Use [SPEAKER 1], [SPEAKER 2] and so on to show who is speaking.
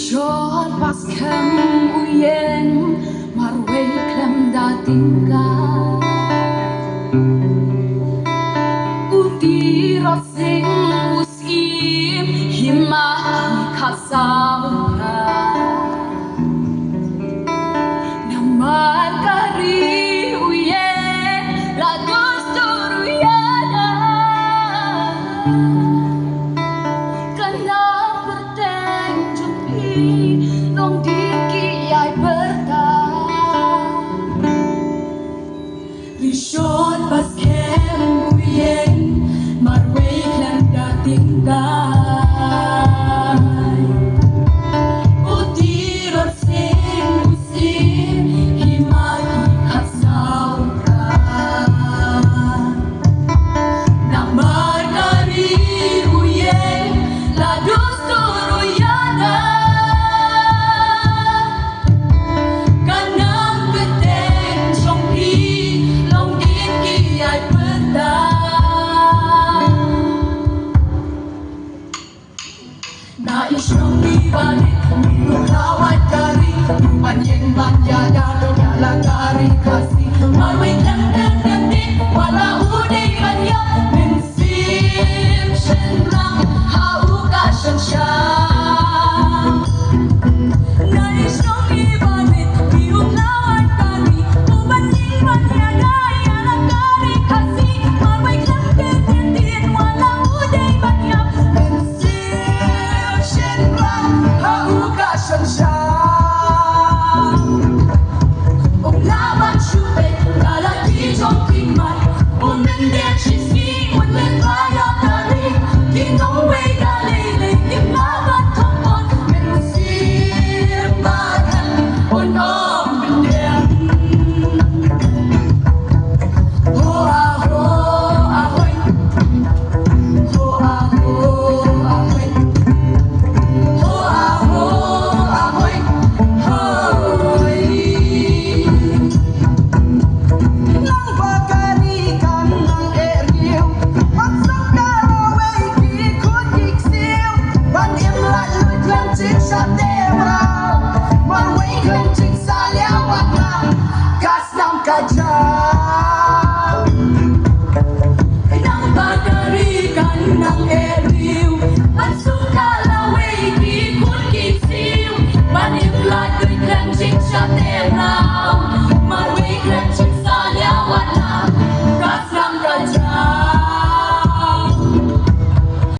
[SPEAKER 1] Short pas kem uyen marway klem dating ka uti rosing usim himahi kasauka namar kari uyen la dostur uyana long diki ai bertahan Rishon pas kem uyen marway klem dating kai utirot sing usim himagi kasauka namar dari uyen la dostur uyana Naisong ibalik, minulawat kari Banyeng banjada, nyalagari kasih Marway lang nagdandi, wala uday kanya Minsim shenrang, hauka shensyang Naisong ibalik, minulawat kari Banyeng banjada, nyalagari kasih Marway lang nagdandi, wala uday kanya Hãy subscribe cho kênh Ghiền Mì Gõ để không bỏ lỡ